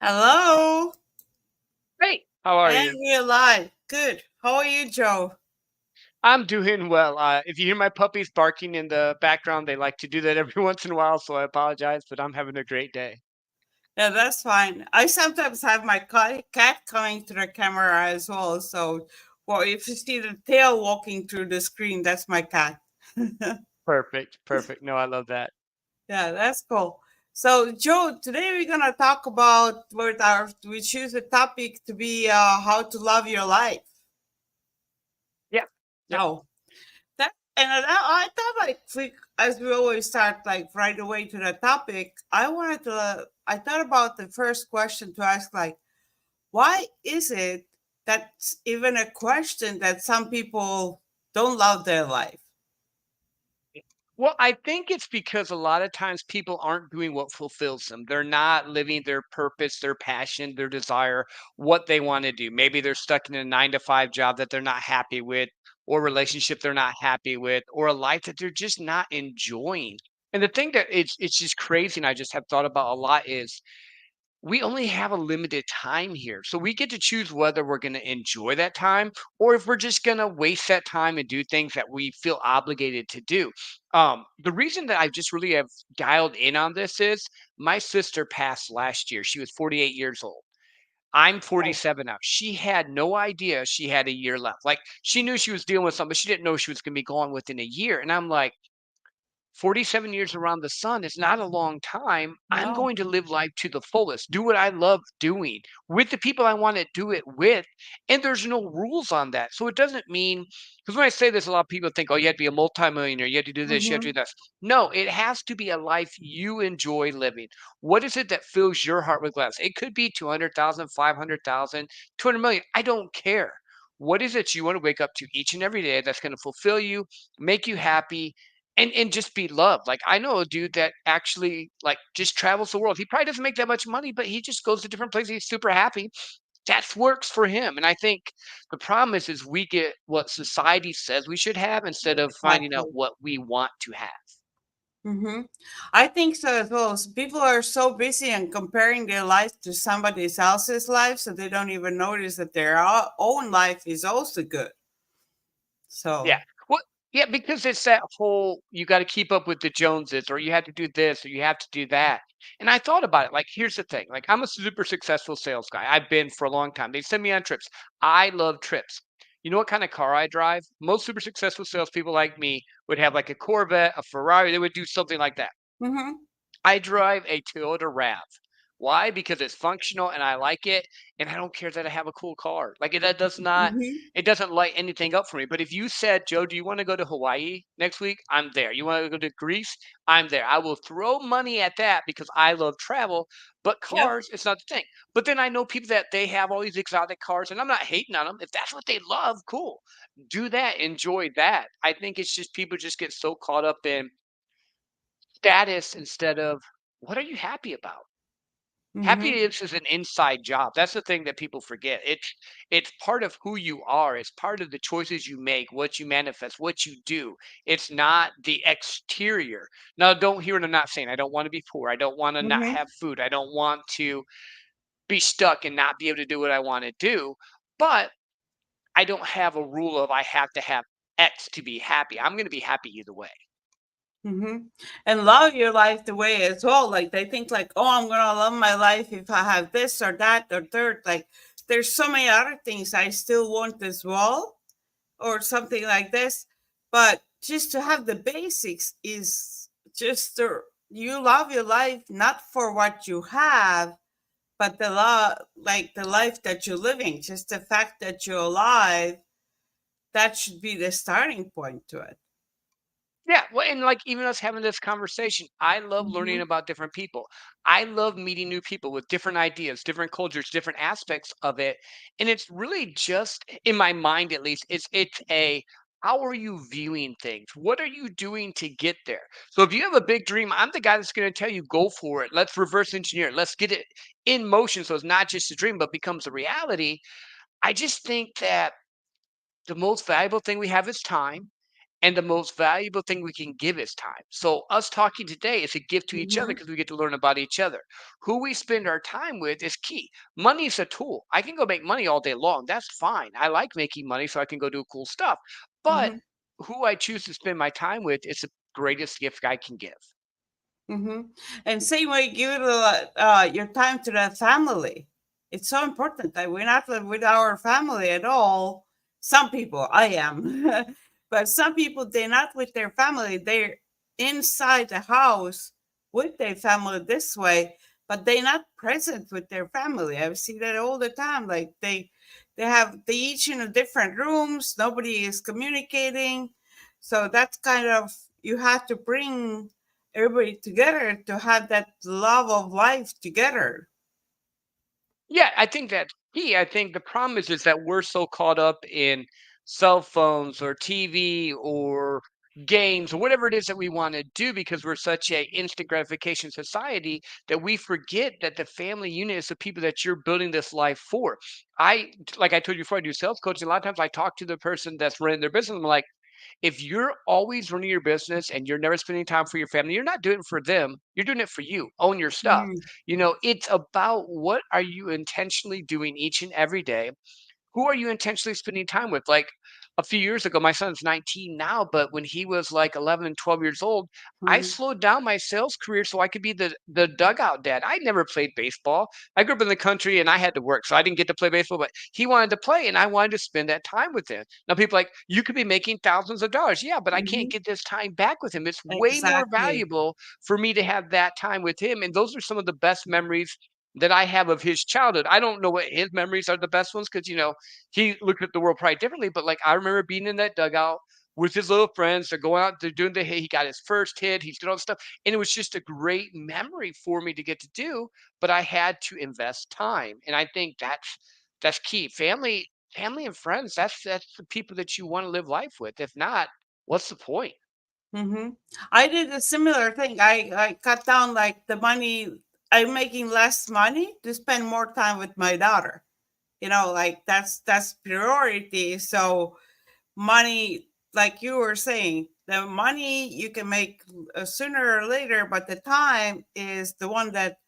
Hello, Hey, how are and you? we're live. Good. How are you, Joe? I'm doing well. If you hear my puppies barking in the background, they like to do that every once in a while, so I apologize, but I'm having a great day. Yeah, that's fine. I sometimes have my cat coming to the camera as well. So, well, if you see the tail walking through the screen, that's my cat. Yeah, Perfect, perfect. No, I love that. that's cool. So, Joe, today we're gonna talk about we choose a topic to be how to love your life. Yeah, yep. Oh, I thought like as we always start like right away to the topic, I thought about the first question to ask like why is it that's even a question that some people don't love their life? Well, I think it's because a lot of times people aren't doing what fulfills them. They're not living their purpose, their passion, their desire, what they want to do. Maybe they're stuck in a 9 to 5 job that they're not happy with, or relationship they're not happy with, or a life that they're just not enjoying. And the thing that it's just crazy, and I just have thought about a lot is we only have a limited time here. So we get to choose whether we're going to enjoy that time or if we're just going to waste that time and do things that we feel obligated to do. The reason that I just really have dialed in on this is my sister passed last year. She was 48 years old. I'm Oh, 47 now. She had no idea she had a year left. Like she knew she was dealing with something, but she didn't know she was going to be gone within a year. And I'm like, 47 years around the sun is not a long time. I'm no. going to live life to the fullest, do what I love doing with the people I want to do it with. And there's no rules on that. So it doesn't mean, because when I say this, a lot of people think, oh, you have to be a multimillionaire, you have to do this, you have to Mm-hmm. do this. No, it has to be a life you enjoy living. What is it that fills your heart with gladness? It could be 200,000, 500,000, 200 million. I don't care. What is it you want to wake up to each and every day that's going to fulfill you, make you happy, and just be loved. Like I know a dude that actually like just travels the world. He probably doesn't make that much money, but he just goes to different places. He's super happy. That works for him. And I think the problem is we get what society says we should have instead of finding out Exactly. what we want to have. Mm-hmm. I think so as well. People are so busy and comparing their life to somebody else's life, so they don't even notice that their own life is also good. Yeah. So, Well, yeah, because it's that whole you got to keep up with the Joneses, or you have to do this, or you have to do that. And I thought about it. Like, here's the thing. Like, I'm a super successful sales guy. I've been for a long time. They send me on trips. I love trips. You know what kind of car I drive? Most super successful salespeople like me would have like a Corvette, a Ferrari. They would do something like that. mm-hmm. I drive a Toyota RAV. Why? Because it's functional and I like it, and I don't care that I have a cool car. Like that does not, Mm-hmm. it doesn't light anything up for me. But if you said, Joe, do you want to go to Hawaii next week? I'm there. You want to go to Greece? I'm there. I will throw money at that because I love travel. But Yep. cars, it's not the thing. But then I know people that they have all these exotic cars, and I'm not hating on them. If that's what they love, cool. Do that. Enjoy that. I think it's just people just get so caught up in status instead of what are you happy about? Mm-hmm. Happiness is an inside job. That's the thing that people forget. It's part of who you are. It's part of the choices you make, what you manifest, what you do. It's not the exterior. Now, don't hear what I'm not saying. I don't want to be poor. I don't want to not Mm-hmm. have food. I don't want to be stuck and not be able to do what I want to do. But I don't have a rule of I have to have X to be happy. I'm going to be happy either way. Mm-hmm. And love your life the way as well. Like they think like, oh, I'm gonna love my life if I have this or that or third. Like there's so many other things I still want as well, or something like this. But just to have the basics is just you love your life not for what you have, but the love, like the life that you're living. Just the fact that you're alive, that should be the starting point to it. Yeah, well, and like even us having this conversation, I love learning Mm-hmm. about different people. I love meeting new people with different ideas, different cultures, different aspects of it. And it's really just in my mind at least, it's a how are you viewing things? What are you doing to get there? So if you have a big dream, I'm the guy that's going to tell you go for it. Let's reverse engineer it. Let's get it in motion so it's not just a dream but becomes a reality. I just think that the most valuable thing we have is time, And the most valuable thing we can give is time. So, us talking today is a gift to each other Mhm. because we get to learn about each other. Who we spend our time with is key. Money is a tool. I can go make money all day long. That's fine. I like making money so I can go do cool stuff. But Mhm. who I choose to spend my time with is the greatest gift I can give. Mhm. And same way, give it your time to the family. It's so important that we're not with our family at all. Some people, I am, but some people they're not with their family. They're inside the house with their family this way, but they're not present with their family. I see that all the time. Like they each in a different rooms. Nobody is communicating. So that's kind of you have to bring everybody together to have that love of life together. Yeah, I think that's key. I think the problem is that we're so caught up in cell phones or TV or games or whatever it is that we want to do because we're such a instant gratification society that we forget that the family unit is the people that you're building this life for. Like I told you before, I do sales coaching. A lot of times I talk to the person that's running their business. I'm like, if you're always running your business and you're never spending time for your family, you're not doing it for them. You're doing it for you. Own your stuff. Mhm. It's about what are you intentionally doing each and every day, who are you intentionally spending time with? Like a few years ago, my son's 19 now, but when he was like 11 and 12 years old, I Mhm. slowed down my sales career so I could be the dugout dad. I never played baseball. I grew up in the country and I had to work, so I didn't get to play baseball, but he wanted to play and I wanted to spend that time with him. Now people are like, you could be making thousands of dollars. Yeah, but I can't Mhm. get this time back with him. It's way more Exactly. valuable for me to have that time with him. And those are some of the best memories that I have of his childhood. I don't know what his memories are the best ones because he looked at the world probably differently, but, like, I remember being in that dugout with his little friends. They're going out, they're doing the he got his first hit, he's doing all this stuff, and it was just a great memory for me to get to do, but I had to invest time, and I think that's key. Family and friends, that's the people that you wanna live life with. If not, what's the point? Mhm. I did a similar thing. I cut down like the money. I'm making less money to spend more time with my daughter. Like that's priority. So money, like you were saying, the money you can make sooner or later, but the time is the one that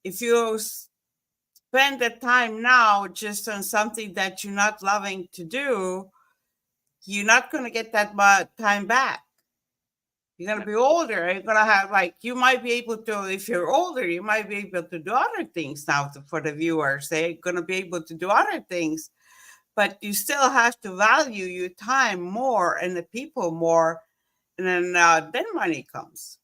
if you spend the time now just on something that you're not loving to do, you're not going to get that much time back. You're going Yeah, to be older. You're going to have, like, you might be able to, if you're older, you might be able to do other things now for the viewers. They're going to be able to do other things, but you still have to value your time more and the people more. And then money comes.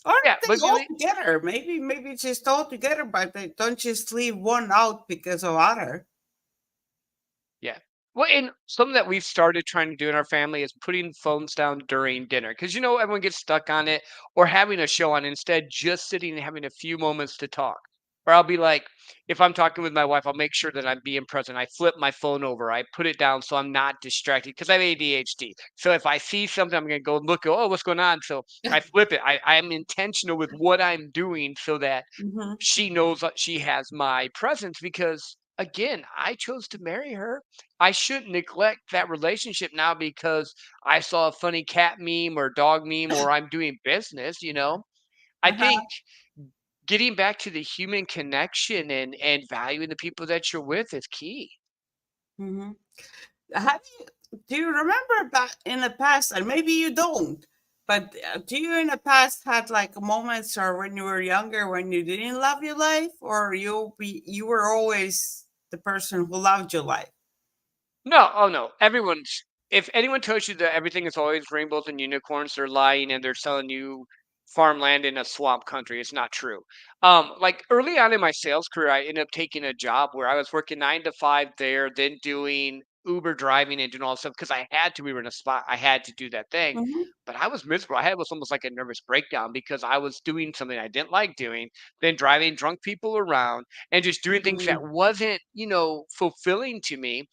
Or yeah, they but all really together. Maybe just all together, but they don't just leave one out because of other. yeah. Well, and something that we've started trying to do in our family is putting phones down during dinner because everyone gets stuck on it or having a show on instead, just sitting and having a few moments to talk. Or I'll be like, if I'm talking with my wife, I'll make sure that I'm being present. I flip my phone over, I put it down so I'm not distracted because I have ADHD. So if I see something, I'm going to go look, oh, what's going on? So I flip it. I'm intentional with what I'm doing so that Hmm. she knows that she has my presence because again, I chose to marry her. I shouldn't neglect that relationship now because I saw a funny cat meme or dog meme or I'm doing business. I think Uh-huh. getting back to the human connection and valuing the people that you're with is key. Hmm. Have do you remember back in the past, and maybe you don't, but do you in the past had like moments or when you were younger when you didn't love your life, or you were always the person who loved your life? No, oh no. If anyone tells you that everything is always rainbows and unicorns, they're lying and they're selling you farmland in a swamp country. It's not true. Like early on in my sales career, I ended up taking a job where I was working 9 to 5 there, then doing Uber driving and doing all this stuff because I had to. We were in a spot. I had to do that thing. Hmm. But I was miserable. I had was almost like a nervous breakdown because I was doing something I didn't like doing, then driving drunk people around and just doing things that wasn't fulfilling to me.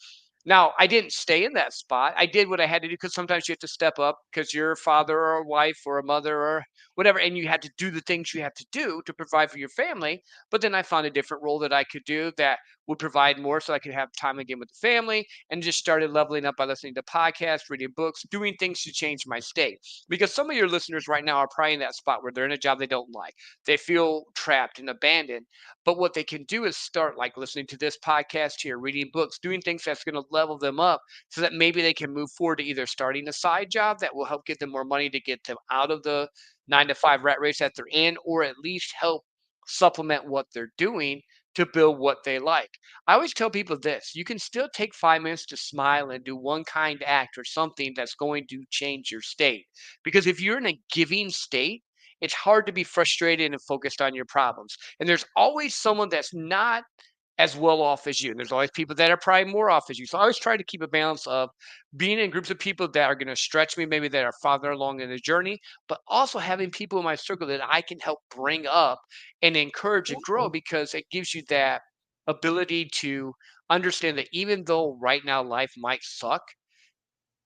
Now, I didn't stay in that spot. I did what I had to do because sometimes you have to step up because you're a father or a wife or a mother whatever, and you had to do the things you have to do to provide for your family. But then I found a different role that I could do that would provide more so I could have time again with the family, and just started leveling up by listening to podcasts, reading books, doing things to change my state. Because some of your listeners right now are probably in that spot where they're in a job they don't like. They feel trapped and abandoned. But what they can do is start like listening to this podcast here, reading books, doing things that's going to level them up so that maybe they can move forward to either starting a side job that will help get them more money to get them out of the 9 to 5 rat race that they're in, or at least help supplement what they're doing to build what they like. I always tell people this: you can still take 5 minutes to smile and do one kind act or something that's going to change your state. Because if you're in a giving state, it's hard to be frustrated and focused on your problems. And there's always someone that's not as well off as you. And there's always people that are probably more off as you. So I always try to keep a balance of being in groups of people that are going to stretch me, maybe that are farther along in the journey, but also having people in my circle that I can help bring up and encourage and grow, because it gives you that ability to understand that even though right now life might suck,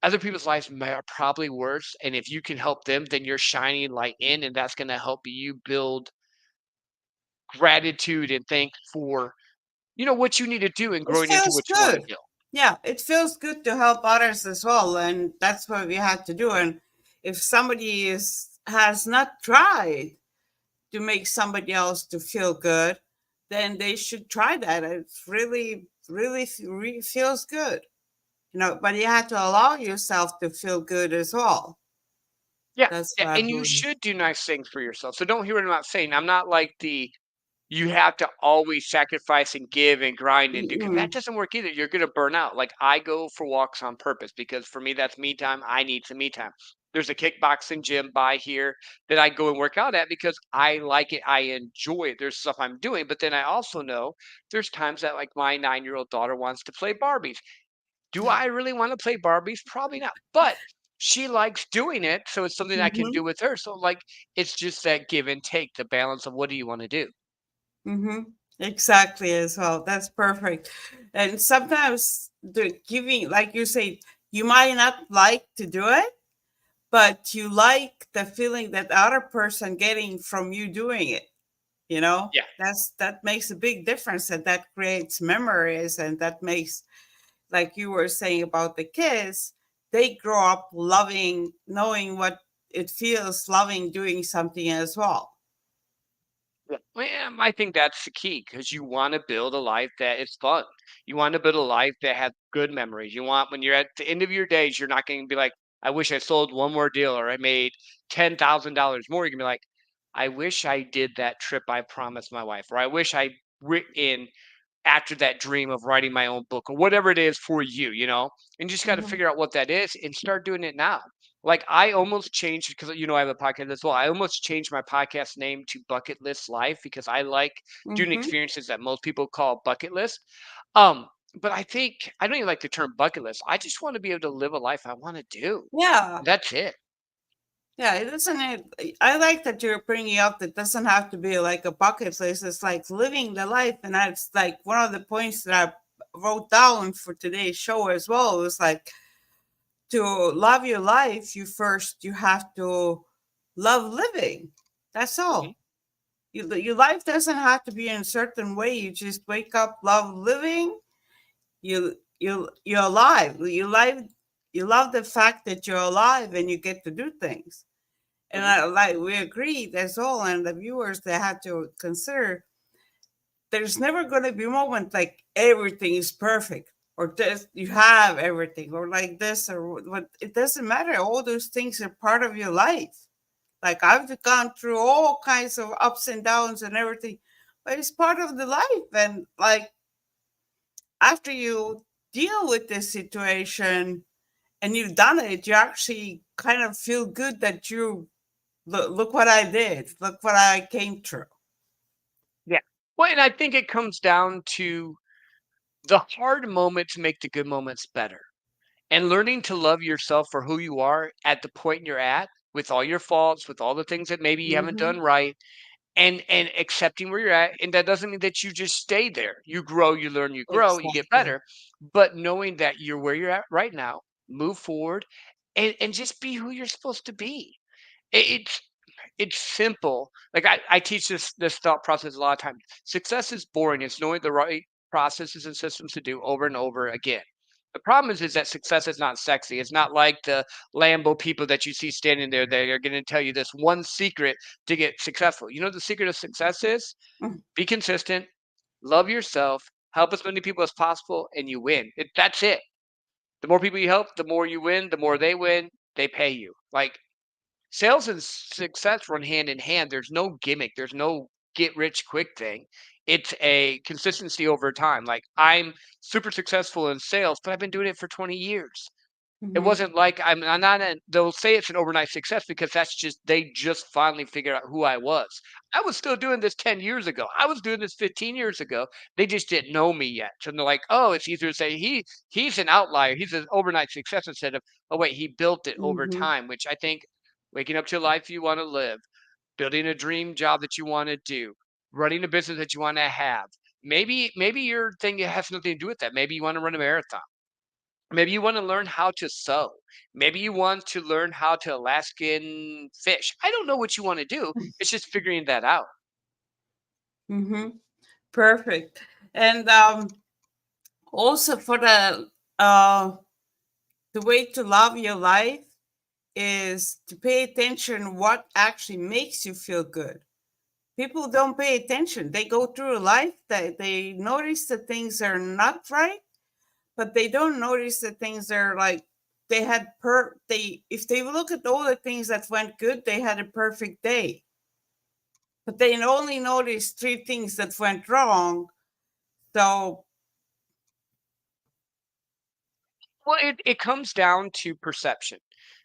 other people's lives are probably worse. And if you can help them, then you're shining light in, and that's going to help you build gratitude and thank for what you need to do in It growing into feels what you wanna good. do. Yeah, it feels good to help others as well, and that's what we had to do. And if somebody is has not tried to make somebody else to feel good, then they should try that. It's really feels good, But you have to allow yourself to feel good as well. Yeah, That's a what I and you believe. should do nice things for yourself. So don't hear what I'm not saying. I'm not like you have to always sacrifice and give and grind and do, because that Mm-mm. doesn't work either. You're gonna burn out. Like, I go for walks on purpose because for me, that's me time. I need some me time. There's a kickboxing gym by here that I go and work out at because I like it. I enjoy it. There's stuff I'm doing, but then I also know there's times that, like, my 9-year-old daughter wants to play Barbies. Do I really wanna play Barbies? Probably not, but she likes doing it, so it's something I can Mm-hmm. do with her. So, like, it's just that give and take, the balance of what do you wanna do? Mm-hmm. Exactly as well. That's perfect. And sometimes the giving, like you say, you might not like to do it, but you like the feeling that the other person getting from you doing it. Yeah. That makes a big difference, and that creates memories, and that makes, like you were saying about the kids, they grow up loving, knowing what it feels, loving doing something as well. Yeah. Well, yeah, I think that's the key because you want to build a life that is fun. You want to build a life that has good memories. You want, when you're at the end of your days, you're not going to be like, I wish I sold one more deal or I made $10,000 more. You're going to be like, I wish I did that trip I promised my wife, or I wish I written after that dream of writing my own book or whatever it is for you, and you just got to Mhm. figure out what that is and start doing it now. Like, I almost changed, because I have a podcast as well. I almost changed my podcast name to Bucket List Life because I like doing Mhm. experiences that most people call bucket list. Um, but I think I don't even like the term bucket list. I just want to be able to live a life I want to do. Yeah. That's it. Yeah, it doesn't. I like that you're bringing up that doesn't have to be like a bucket list. It's like living the life, and that's like one of the points that I wrote down for today's show as well. It was like to love your life, you have to love living. That's Mhm. all. Your life doesn't have to be in a certain way. You just wake up, love living. You're alive. You love the fact that you're alive and you get to do things. And Mhm. like we agree, that's all. And the viewers, they have to consider there's never going to be a moment like everything is perfect or this you have everything or like this or what. It doesn't matter. All those things are part of your life. Like I've gone through all kinds of ups and downs and everything, but it's part of the life. And like after you deal with this situation and you've done it, you actually kind of feel good that you look what I did, look what I came through. Yeah. Well, and I think it comes down to the hard moments make the good moments better. And learning to love yourself for who you are at the point you're at, with all your faults, with all the things that maybe you haven't Hmm. done right, and accepting where you're at. And that doesn't mean that you just stay there. You grow, you learn, you grow, you get Exactly. better. But knowing that you're where you're at right now, move forward and just be who you're supposed to be. It's it's simple. Like I teach this thought process a lot of times. Success is boring. It's knowing the right processes and systems to do over and over again. The problem is that success is not sexy. It's not like the Lambo people that you see standing there. They are going to tell you this one secret to get successful. You know what the secret of success is? Mm. Be consistent, love yourself, help as many people as possible, and you win. That's it. The more people you help, the more you win. The more they win, they pay you. Like sales and success run hand in hand. There's no gimmick. There's no get rich quick thing. It's a consistency over time. Like I'm super successful in sales, but I've been doing it for 20 years. It Mhm. wasn't like I'm not an they'll say it's an overnight success because that's just they just finally figured out who I was. I was still doing this 10 years ago. I was doing this 15 years ago. They just didn't know me yet. So they're like, "Oh, it's easier to say he's an outlier. He's an overnight success," instead of, "Oh wait, he built it over Mhm. time," which I think waking up to a life you want to live, building a dream job that you want to do, running a business that you want to have. Maybe your thing has nothing to do with that. Maybe you want to run a marathon. Maybe you want to learn how to sew. Maybe you want to learn how to Alaskan fish. I don't know what you want to do. It's just figuring that out. Mhm. Perfect. And also for uh the way to love your life is to pay attention what actually makes you feel good. People don't pay attention. They go through life that they notice that things are not right, but they don't notice that things are like they had they if they look at all the things that went good, they had a perfect day. But they only notice three things that went wrong. So Well, it comes down to perception.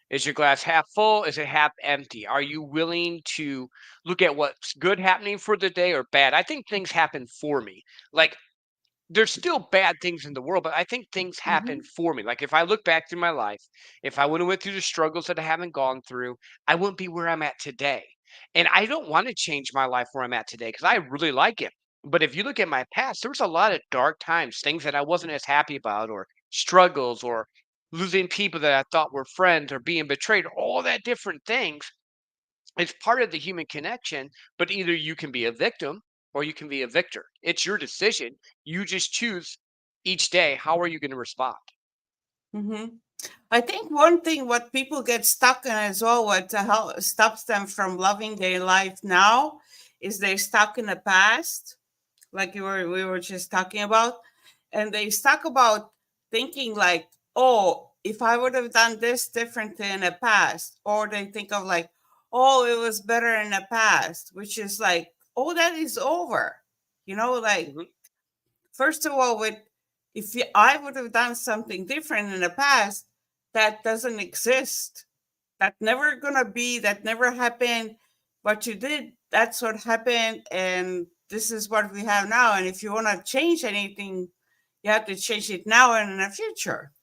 Is your glass half full? Is it half empty? Are you willing to look at what's good happening for the day or bad? I think things happen for me. Like there's still bad things in the world, but I think things happen mhm, for me. Like if I look back through my life, if I would have went through the struggles that I haven't gone through, I wouldn't be where I'm at today. And I don't want to change my life where I'm at today because I really like it. But if you look at my past, there was a lot of dark times, things that I wasn't as happy about, or struggles, or losing people that I thought were friends, or being betrayed, all that different things. It's part of the human connection, but either you can be a victim or you can be a victor. It's your decision. You just choose each day how are you going to respond. mhm. I think one thing what people get stuck in as well, what stops them from loving their life now, is they're stuck in the past, like we were just talking about, and they stuck about thinking like, oh, if I would have done this differently in the past, or they think of like, oh, it was better in the past, which is like, oh, that is over, like Mhm. first of all, with if I would have done something different in the past, that doesn't exist. That never gonna be. That never happened. What you did, that's what happened, and this is what we have now. And if you want to change anything, you have to change it now and in the future.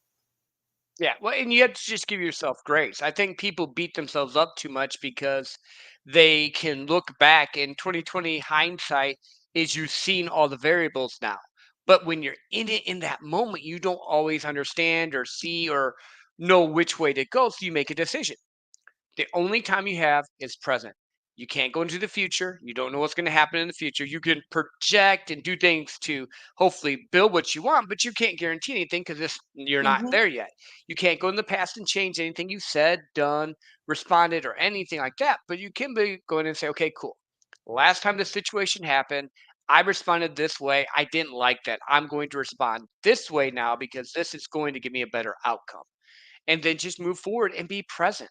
Yeah, well, and you have to just give yourself grace. I think people beat themselves up too much because they can look back in 2020 hindsight is you've seen all the variables now. But when you're in it in that moment, you don't always understand or see or know which way to go. So you make a decision. The only time you have is present. You can't go into the future. You don't know what's going to happen in the future. You can project and do things to hopefully build what you want, but you can't guarantee anything because you're not Hmm. there yet. You can't go in the past and change anything you said, done, responded, or anything like that. But you can be going and say, okay, cool. Last time this situation happened, I responded this way. I didn't like that. I'm going to respond this way now because this is going to give me a better outcome. And then just move forward and be present.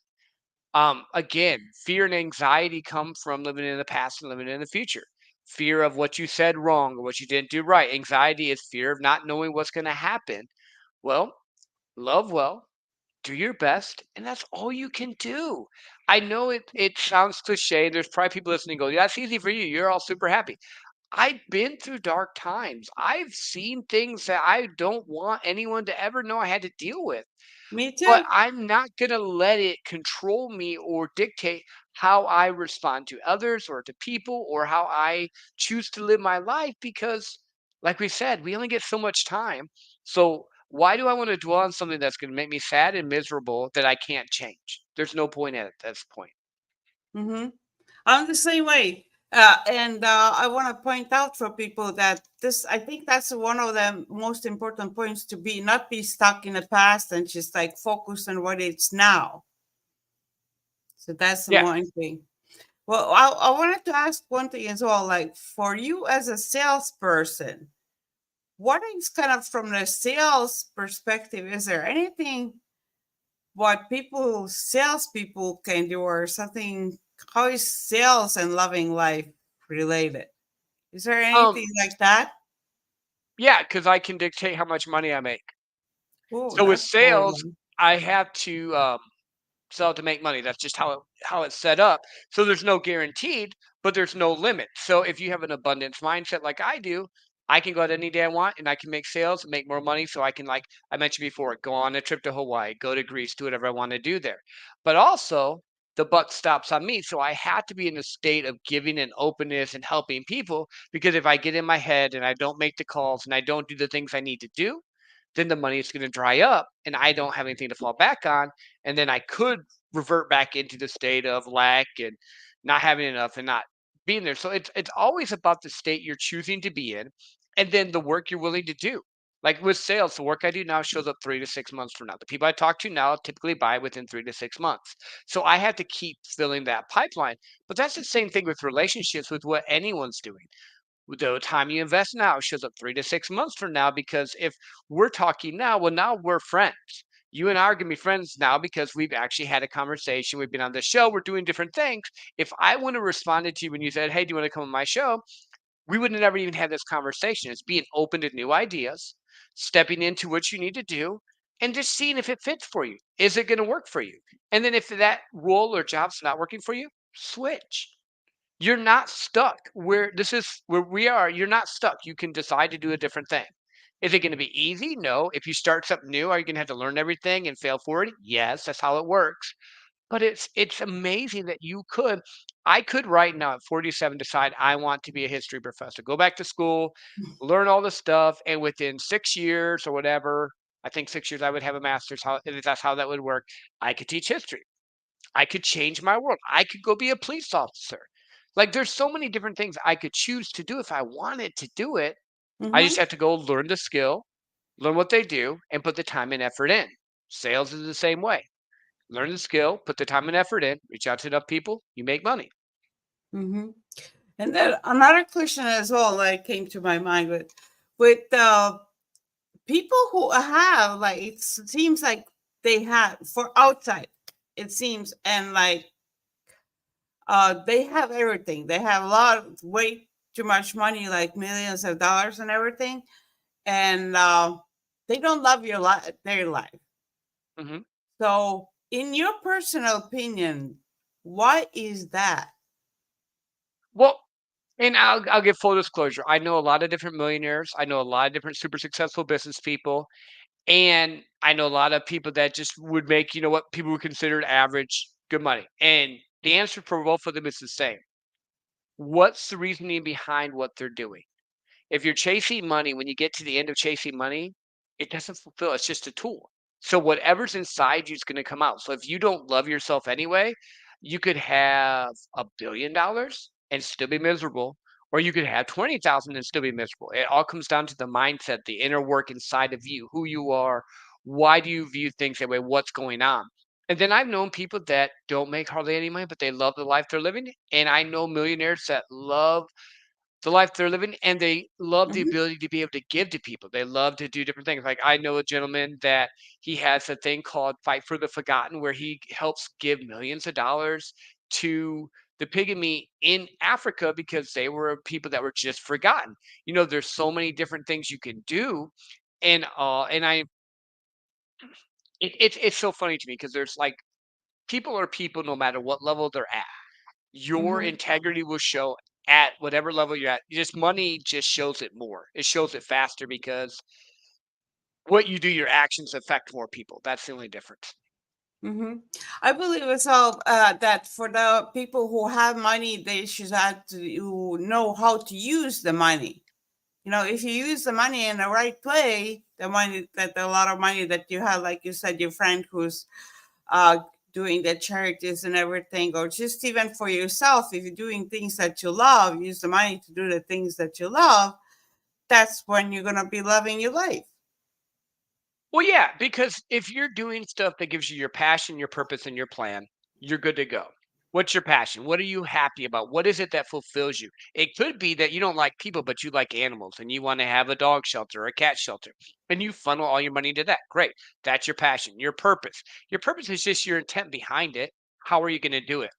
Again, fear and anxiety come from living in the past and living in the future. Fear of what you said wrong or what you didn't do right. Anxiety is fear of not knowing what's going to happen. Well, love well, do your best, and that's all you can do. I know it sounds cliche. There's probably people listening go, yeah, that's easy for you. You're all super happy. I've been through dark times. I've seen things that I don't want anyone to ever know I had to deal with. Me But too. I'm not gonna let it control me or dictate how I respond to others or to people or how I choose to live my life because, like we said, we only get so much time. So why do I want to dwell on something that's going to make me sad and miserable that I can't change? There's no point at this point. Hmm. I'm the same way. And I want to point out for people that this, I think that's one of the most important points to be, not be stuck in the past and just like focus on what it's now. So that's the Yeah. one thing. Well, I wanted to ask one thing as well. Like for you as a salesperson, what is kind of from the sales perspective? Is there anything what people, salespeople can do or something? How is sales and loving life related? Is there Um, anything like that? yeah, because I can dictate how much money I make. Oh, So with that's cool. sales, I have to sell to make money. That's just how it's set up. So there's no guaranteed, but there's no limit. So if you have an abundance mindset like I do, I can go out any day I want and I can make sales and make more money. So I can, like I mentioned before, go on a trip to Hawaii, go to Greece, do whatever I want to do there. But also the buck stops on me. So I have to be in a state of giving and openness and helping people, because if I get in my head and I don't make the calls and I don't do the things I need to do, then the money is going to dry up and I don't have anything to fall back on. And then I could revert back into the state of lack and not having enough and not being there. So it's always about the state you're choosing to be in, and then the work you're willing to do. Like with sales, the work I do now shows up 3 to 6 months from now. The people I talk to now typically buy within 3 to 6 months. So I have to keep filling that pipeline. But that's the same thing with relationships, with what anyone's doing. The time you invest now shows up 3 to 6 months from now, because if we're talking now, well, now we're friends. You and I are going to be friends now because we've actually had a conversation. We've been on the show. We're doing different things. If I wouldn't have responded to you when you said, "Hey, do you want to come on my show?" we would have never even had this conversation. It's being open to new ideas, stepping into what you need to do, and just seeing if it fits for you. Is it going to work for you? And then if that role or job's not working for you, switch. You're not stuck where this is where we are. You're not stuck. You can decide to do a different thing. Is it going to be easy? No. If you start something new, are you going to have to learn everything and fail forward? Yes, that's how it works. But it's amazing that you could. I could right now at 47 decide I want to be a history professor, go back to school, learn all the stuff, and within 6 years or whatever, I think 6 years I would have a master's. How if that's how that would work? I could teach history. I could change my world. I could go be a police officer. Like there's so many different things I could choose to do if I wanted to do it. I just Mm-hmm. have to go learn the skill, learn what they do, and put the time and effort in. Sales is the same way. Learn the skill, put the time and effort in, reach out to enough people, you make money. Mm-hmm. And then another question as well that came to my mind with people who have like it seems like they have for outside it seems and like they have everything. They have a lot, way too much money, like millions of dollars and everything, and they don't love your life, their life. Mhm. So, in your personal opinion, why is that? Well, and I'll give full disclosure. I know a lot of different millionaires. I know a lot of different super successful business people. And I know a lot of people that just would make, what people would consider average good money. And the answer for both of them is the same. What's the reasoning behind what they're doing? If you're chasing money, when you get to the end of chasing money, it doesn't fulfill. It's just a tool. So whatever's inside you is going to come out. So if you don't love yourself anyway, you could have $1 billion and still be miserable, or you could have 20,000 and still be miserable. It all comes down to the mindset, the inner work inside of you, who you are, why do you view things that way, what's going on. And then I've known people that don't make hardly any money, but they love the life they're living. And I know millionaires that love the life they're living, and they love the Mhm, ability to be able to give to people. They love to do different things. Like I know a gentleman that he has a thing called Fight for the Forgotten, where he helps give millions of dollars to the pygmy in Africa because they were people that were just forgotten. There's so many different things you can do, and it's so funny to me because there's like people are people no matter what level they're at. Your mhm, integrity will show at whatever level you're at. Just money just shows it more. It shows it faster because what you do, your actions affect more people. That's the only difference. mhm. I believe as well that for the people who have money, they should have to know how to use the money. If you use the money in the right way, the money that a lot of money that you have, like you said, your friend who's uh, doing the charities and everything, or just even for yourself, if you're doing things that you love, use the money to do the things that you love, that's when you're going to be loving your life. Well, yeah, because if you're doing stuff that gives you your passion, your purpose, and your plan, you're good to go. What's your passion? What are you happy about? What is it that fulfills you? It could be that you don't like people, but you like animals and you want to have a dog shelter or a cat shelter, and you funnel all your money into that. Great. That's your passion, your purpose. Your purpose is just your intent behind it. How are you going to do it?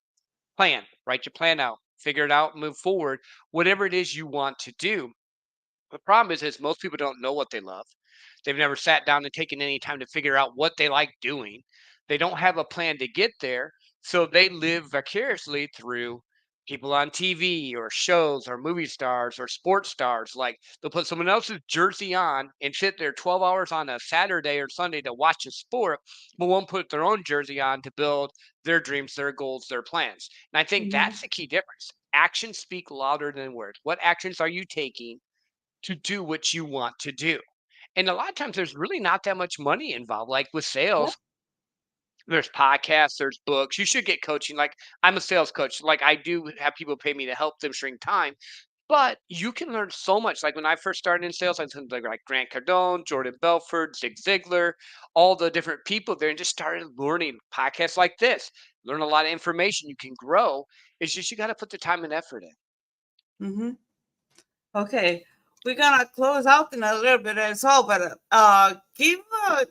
Plan, write your plan out, figure it out, move forward, whatever it is you want to do. The problem is most people don't know what they love. They've never sat down and taken any time to figure out what they like doing. They don't have a plan to get there. So they live vicariously through people on TV or shows or movie stars or sports stars. Like they'll put someone else's jersey on and sit there 12 hours on a Saturday or Sunday to watch a sport, but won't put their own jersey on to build their dreams, their goals, their plans. And I think Mm-hmm. that's the key difference. Actions speak louder than words. What actions are you taking to do what you want to do? And a lot of times there's really not that much money involved. Like with sales, there's podcasts, there's books. You should get coaching. Like I'm a sales coach. Like I do have people pay me to help them shrink time. But you can learn so much. Like when I first started in sales, I listened to like Grant Cardone, Jordan Belfort, Zig Ziglar, all the different people there, and just started learning podcasts like this. Learn a lot of information. You can grow. It's just you got to put the time and effort in. Mm-hmm. Okay, we're gonna close out in a little bit as well, but give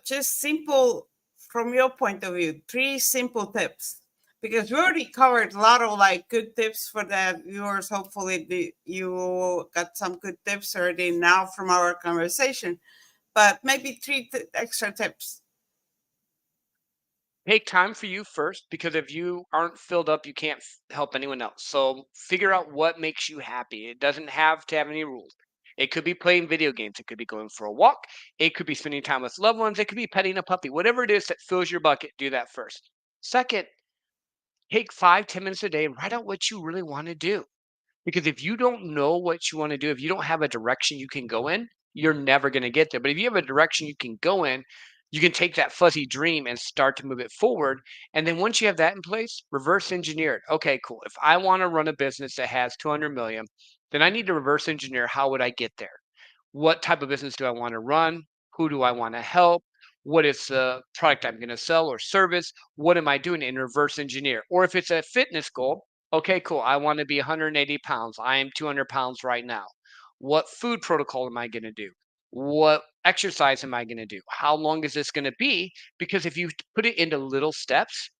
just simple, from your point of view, 3 simple tips, because we already covered a lot of like good tips for the viewers. Hopefully, you got some good tips already now from our conversation, but maybe extra tips. Take time for you first, because if you aren't filled up, you can't help anyone else. So figure out what makes you happy. It doesn't have to have any rules. It could be playing video games. It could be going for a walk. It could be spending time with loved ones. It could be petting a puppy. Whatever it is that fills your bucket, do that first. Second, take 5, 10 minutes a day and write out what you really want to do. Because if you don't know what you want to do, if you don't have a direction you can go in, you're never going to get there. But if you have a direction you can go in, you can take that fuzzy dream and start to move it forward. And then once you have that in place, reverse engineer it. Okay, cool. If I want to run a business that has 200 million, then I need to reverse engineer how would I get there? What type of business do I want to run? Who do I want to help? What is the product I'm going to sell or service? What am I doing in reverse engineer? Or if it's a fitness goal, okay, cool. I want to be 180 pounds. I am 200 pounds right now. What food protocol am I going to do? What exercise am I going to do? How long is this going to be? Because if you put it into little steps,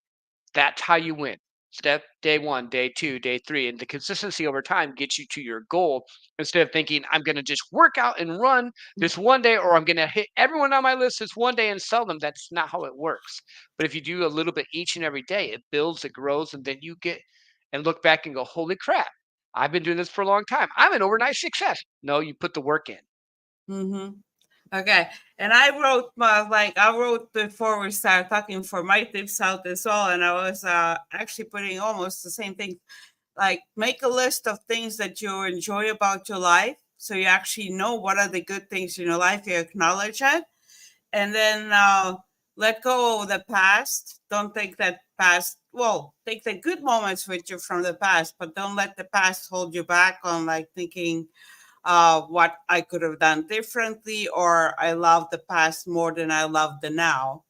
that's how you win. Step day one, day two, day three. And the consistency over time gets you to your goal instead of thinking, I'm going to just work out and run this one day, or I'm going to hit everyone on my list this one day and sell them. That's not how it works. But if you do a little bit each and every day, it builds, it grows, and then you get and look back and go, holy crap, I've been doing this for a long time. I'm an overnight success. No, you put the work in. Mm-hmm. Okay. And I wrote before we started talking for my tips out as well. And I was actually putting almost the same thing. Like make a list of things that you enjoy about your life. So you actually know what are the good things in your life, you acknowledge it. And then let go of the past. Don't take that past, well, take the good moments with you from the past, but don't let the past hold you back on like thinking, what I could have done differently, or I love the past more than I love the now.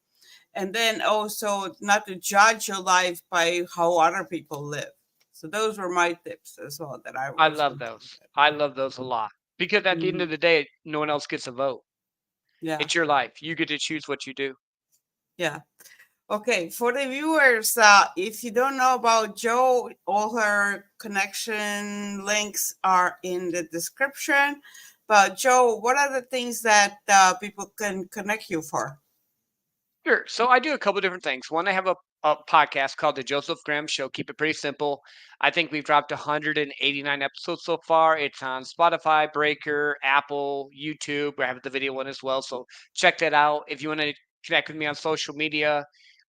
And then also not to judge your life by how other people live. So those were my tips as well that I I was love going to those. I love those a lot because at the end Mhm. of the day, no one else gets a vote. Yeah, It's your life. You get to choose what you do. yeah. Okay, for the viewers, if you don't know about Joe, all her connection links are in the description. But Joe, what are the things that people can connect you for? Sure. So I do a couple different things. One, I have a podcast called The Joseph Graham Show. Keep it pretty simple. I think we've dropped 189 episodes so far. It's on Spotify, Breaker, Apple, YouTube. I have the video one as well. So check that out. If you want to connect with me on social media,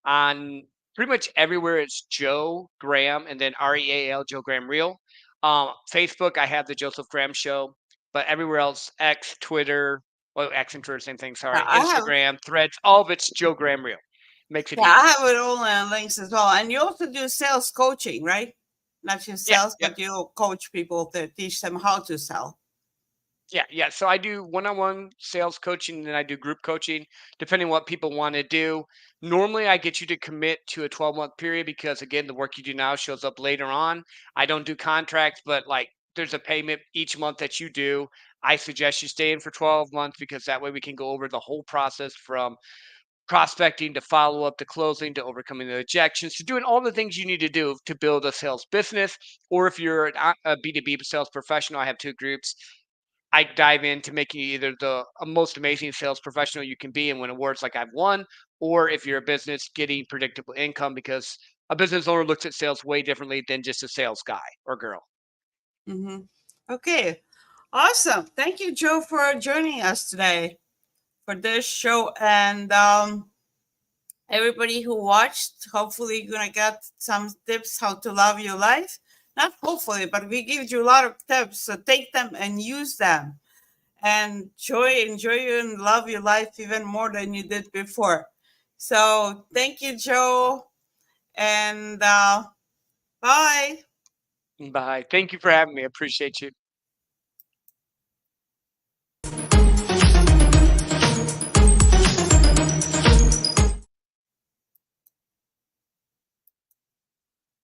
on pretty much everywhere, it's Joe Graham and then REAL, Joe Graham Real. Facebook, I have The Joseph Graham Show. But everywhere else, X, Twitter, well, X and Twitter, same thing. Yeah, Sorry, I have Instagram, Threads, all of it's Joe Graham Real. Makes it Yeah, I easy. have it all in links as well. And you also do sales coaching, right? Not just Yeah, sales, yeah. but you coach people to teach them how to sell. Yeah, yeah. So I do one-on-one sales coaching, and then I do group coaching, depending what people want to do. Normally, I get you to commit to a 12-month period because, again, the work you do now shows up later on. I don't do contracts, but like there's a payment each month that you do. I suggest you stay in for 12 months because that way we can go over the whole process from prospecting to follow up to closing to overcoming the objections to doing all the things you need to do to build a sales business. Or if you're a B2B sales professional, I have two groups. I dive into making you either the most amazing sales professional you can be and win awards like I've won, or if you're a business, getting predictable income because a business owner looks at sales way differently than just a sales guy or girl. Hmm. Okay, awesome. Thank you, Joe, for joining us today for this show. And everybody who watched, hopefully, you're going to get some tips how to love your life. Not hopefully, but we give you a lot of tips. So take them and use them. And enjoy you and love your life even more than you did before. So thank you, Joe, and bye. Bye. Thank you for having me. I appreciate you.